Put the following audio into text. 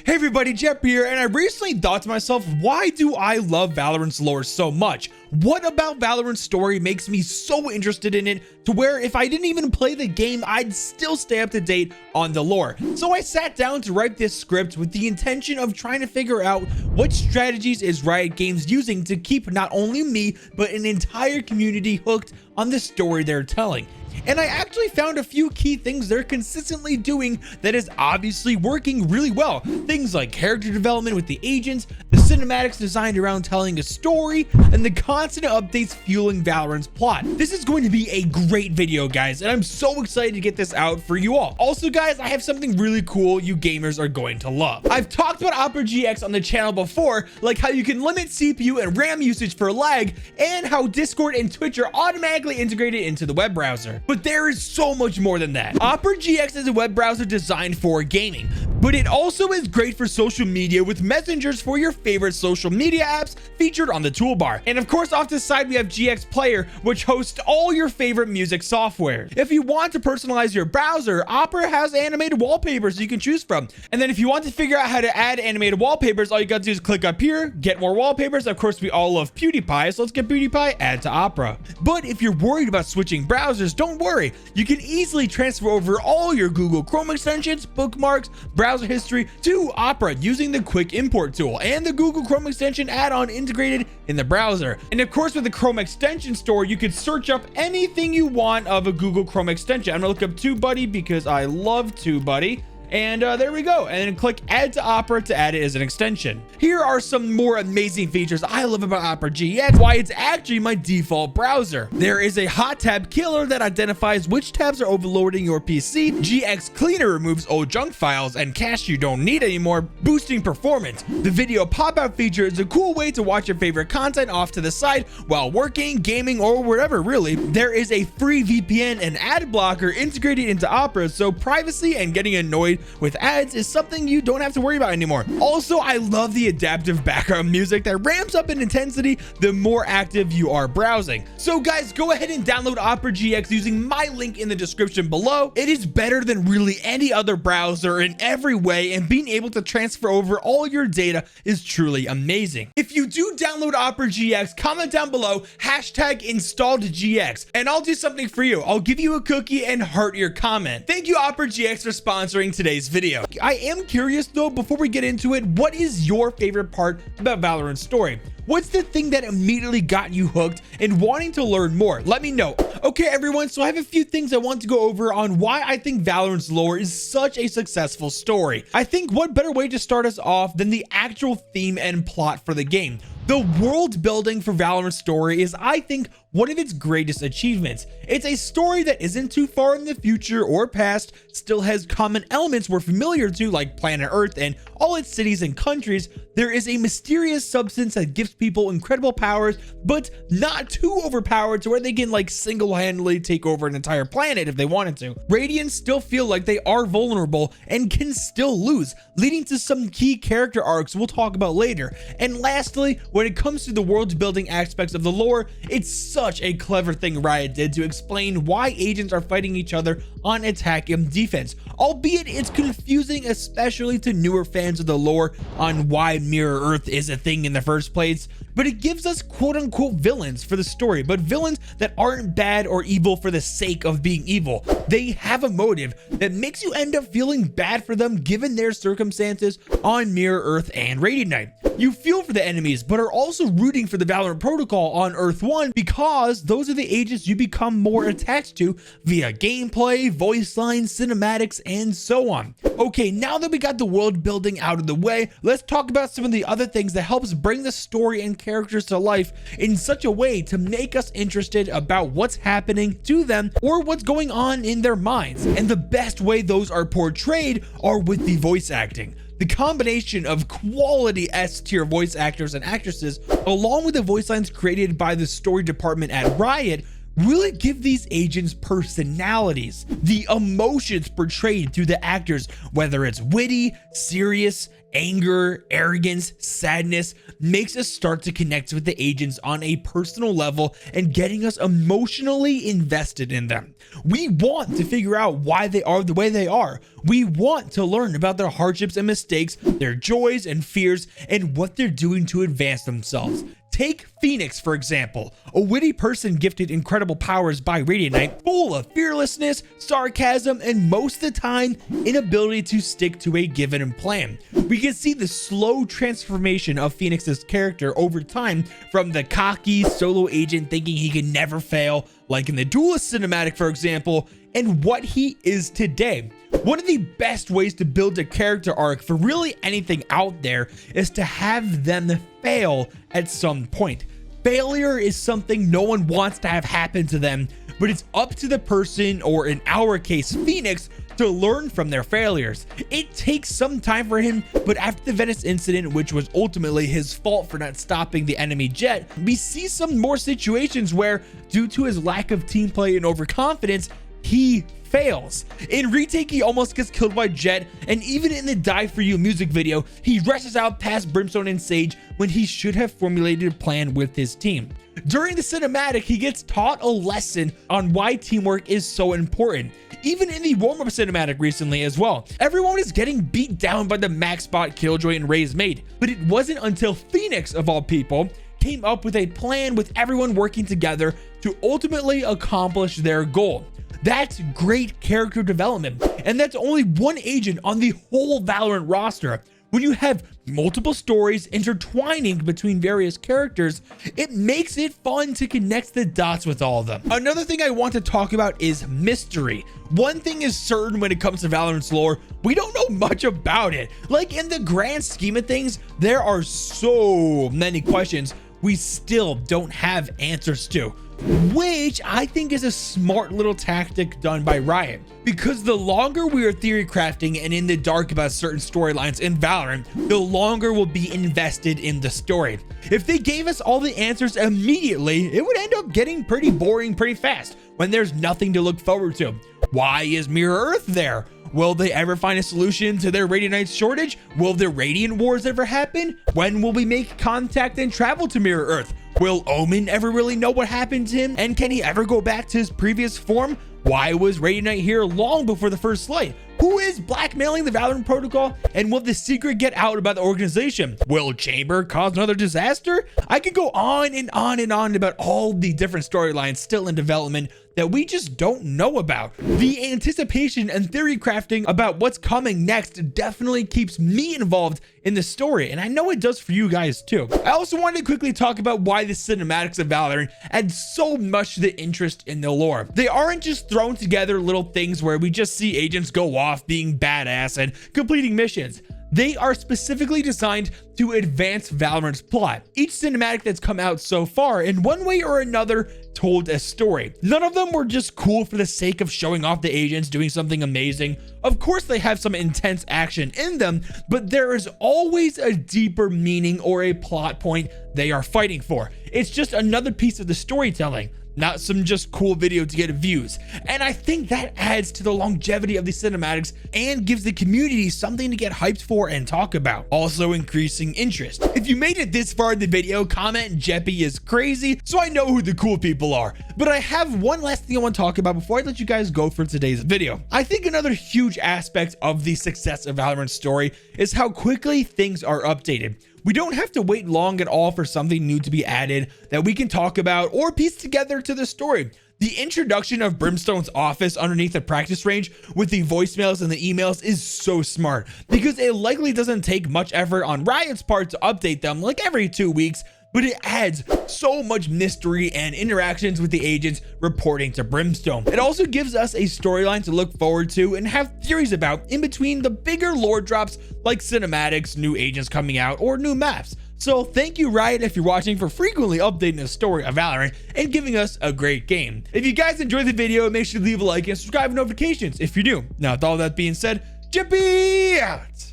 Hey everybody, Jeppy here, and I recently thought to myself, why do I love Valorant's lore so much? What about Valorant's story makes me so interested in it to where if I didn't even play the game, I'd still stay up to date on the lore? So I sat down to write this script with the intention of trying to figure out what strategies is Riot Games using to keep not only me, but an entire community hooked on the story they're telling. And I actually found a few key things they're consistently doing that is obviously working really well. Things like character development with the agents, the cinematics designed around telling a story, and the constant updates fueling Valorant's plot. This is going to be a great video, guys, and I'm so excited to get this out for you all. Also, guys, I have something really cool you gamers are going to love. I've talked about Opera GX on the channel before, like how you can limit CPU and RAM usage for lag, and how Discord and Twitch are automatically integrated into the web browser. But there is so much more than that. Opera GX is a web browser designed for gaming, but it also is great for social media with messengers for your favorite social media apps featured on the toolbar. And of course, off to the side, we have GX Player, which hosts all your favorite music software. If you want to personalize your browser, Opera has animated wallpapers you can choose from. And then if you want to figure out how to add animated wallpapers, all you got to do is click up here, get more wallpapers. Of course, we all love PewDiePie, so let's get PewDiePie, add to Opera. But if you're worried about switching browsers, don't worry. You can easily transfer over all your Google Chrome extensions, bookmarks, browser history to Opera using the quick import tool and the Google Chrome extension add-on integrated in the browser. And of course, with the Chrome extension store, you could search up anything you want of a Google Chrome extension. I'm gonna look up TubeBuddy because I love TubeBuddy. And there we go. And then click add to Opera to add it as an extension. Here are some more amazing features I love about Opera GX, why it's actually my default browser. There is a hot tab killer that identifies which tabs are overloading your PC. GX Cleaner removes old junk files and cache you don't need anymore, boosting performance. The video pop-out feature is a cool way to watch your favorite content off to the side while working, gaming, or whatever really. There is a free VPN and ad blocker integrated into Opera, so privacy and getting annoyed with ads is something you don't have to worry about anymore. Also, I love the adaptive background music that ramps up in intensity the more active you are browsing. So guys, go ahead and download Opera GX using my link in the description below. It is better than really any other browser in every way, and being able to transfer over all your data is truly amazing. If you do download Opera GX, comment down below #InstalledGX and I'll do something for you. I'll give you a cookie and heart your comment. Thank you, Opera GX, for sponsoring today's video. I am curious though, before we get into it, what is your favorite part about Valorant's story? What's the thing that immediately got you hooked and wanting to learn more? Let me know. Okay, everyone, so I have a few things I want to go over on why I think Valorant's lore is such a successful story. I think what better way to start us off than the actual theme and plot for the game. The world building for Valorant's story is, I think, one of its greatest achievements. It's a story that isn't too far in the future or past, still has common elements we're familiar to, like planet Earth and all its cities and countries. There is a mysterious substance that gives people incredible powers, but not too overpowered to where they can like single-handedly take over an entire planet if they wanted to. Radiants still feel like they are vulnerable and can still lose, leading to some key character arcs we'll talk about later. And lastly, when it comes to the world building aspects of the lore, it's such a clever thing Riot did to explain why agents are fighting each other on attack and defense, albeit it's confusing, especially to newer fans of the lore, on why Mirror Earth is a thing in the first place. But it gives us quote-unquote villains for the story, but villains that aren't bad or evil for the sake of being evil. They have a motive that makes you end up feeling bad for them given their circumstances on Mirror Earth and Radiant Night. You feel for the enemies, but are also rooting for the Valorant Protocol on Earth 1 because those are the agents you become more attached to via gameplay, voice lines, cinematics, and so on. Okay, now that we got the world building out of the way, let's talk about some of the other things that helps bring the story and characters to life in such a way to make us interested about what's happening to them or what's going on in their minds. And the best way those are portrayed are with the voice acting. The combination of quality S-tier voice actors and actresses, along with the voice lines created by the story department at Riot, really give these agents personalities. The emotions portrayed through the actors, whether it's witty, serious, anger, arrogance, sadness makes us start to connect with the agents on a personal level and getting us emotionally invested in them. We want to figure out why they are the way they are. We want to learn about their hardships and mistakes, their joys and fears, and what they're doing to advance themselves. Take Phoenix, for example, a witty person gifted incredible powers by Radiant Knight, full of fearlessness, sarcasm, and most of the time, inability to stick to a given plan. We can see the slow transformation of Phoenix's character over time, from the cocky solo agent thinking he can never fail, like in the Duelist cinematic, for example, and what he is today. One of the best ways to build a character arc for really anything out there is to have them fail at some point. Failure is something no one wants to have happen to them, but it's up to the person, or in our case, Phoenix, to learn from their failures. It takes some time for him, but after the Venice incident, which was ultimately his fault for not stopping the enemy Jett, we see some more situations where, due to his lack of team play and overconfidence, he fails. In Retake, he almost gets killed by Jett, and even in the Die For You music video, he rushes out past Brimstone and Sage when he should have formulated a plan with his team. During the cinematic, he gets taught a lesson on why teamwork is so important. Even in the warm-up cinematic recently as well, everyone is getting beat down by the max bot Killjoy and Ray's mate, but it wasn't until Phoenix, of all people, came up with a plan with everyone working together to ultimately accomplish their goal. That's great character development, and that's only one agent on the whole Valorant roster. When you have multiple stories intertwining between various characters, it makes it fun to connect the dots with all of them. Another thing I want to talk about is mystery. One thing is certain when it comes to Valorant's lore, we don't know much about it. Like, in the grand scheme of things, there are so many questions we still don't have answers to, which I think is a smart little tactic done by Riot, because the longer we are theory crafting and in the dark about certain storylines in Valorant, the longer we'll be invested in the story. If they gave us all the answers immediately, it would end up getting pretty boring pretty fast when there's nothing to look forward to. Why is Mirror Earth there? Will they ever find a solution to their Radiant Knight shortage? Will the Radiant Wars ever happen? When will we make contact and travel to Mirror Earth? Will Omen ever really know what happened to him? And can he ever go back to his previous form? Why was Radiant Knight here long before the first Slay? Who is blackmailing the Valorant protocol? And will the secret get out about the organization? Will Chamber cause another disaster? I could go on and on and on about all the different storylines still in development that we just don't know about. The anticipation and theory crafting about what's coming next definitely keeps me involved in the story, and I know it does for you guys too. I also wanted to quickly talk about why the cinematics of Valorant add so much to the interest in the lore. They aren't just thrown together little things where we just see agents go off being badass and completing missions. They are specifically designed to advance Valorant's plot. Each cinematic that's come out so far, in one way or another, told a story. None of them were just cool for the sake of showing off the agents doing something amazing. Of course, they have some intense action in them, but there is always a deeper meaning or a plot point they are fighting for. It's just another piece of the storytelling, not some just cool video to get views. And I think that adds to the longevity of the cinematics and gives the community something to get hyped for and talk about, also increasing interest. If you made it this far in the video, comment Jeppy is crazy so I know who the cool people are. But I have one last thing I want to talk about before I let you guys go for today's video. I think another huge aspect of the success of Valorant's story is how quickly things are updated. We don't have to wait long at all for something new to be added that we can talk about or piece together to the story. The introduction of Brimstone's office underneath the practice range with the voicemails and the emails is so smart, because it likely doesn't take much effort on Riot's part to update them like every 2 weeks, but it adds so much mystery and interactions with the agents reporting to Brimstone. It also gives us a storyline to look forward to and have theories about in between the bigger lore drops like cinematics, new agents coming out, or new maps. So thank you, Riot, if you're watching, for frequently updating the story of Valorant and giving us a great game. If you guys enjoyed the video, make sure to leave a like and subscribe with notifications if you do. Now, with all that being said, Jeppy out!